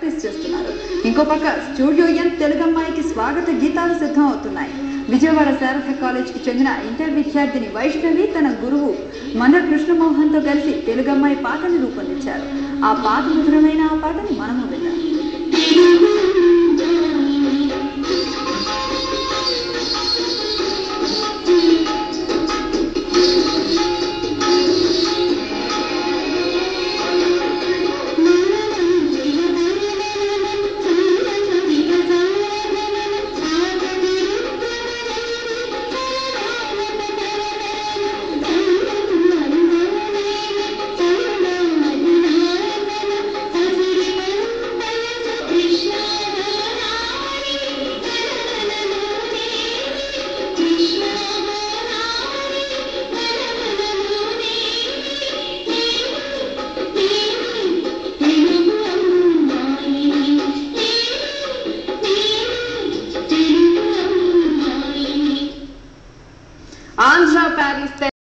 Practice చేస్తున్నారు. ఇంకో పక్క స్టూడియో ఎన్ తెలుగమ్మాయికి స్వాగత గీతాలు సిద్ధం అవుతున్నాయి. విజయవాడ శారద కాలేజ్కి చెందిన ఇంటర్ విద్యార్థిని వైష్ణవి తన గురువు మన కృష్ణమోహన్తో కలిసి తెలుగమ్మాయి పాటని రూపొందించారు. ఆ పాట మధురమైన ఆ పాటని మనము విన్నాం. Andhra Paris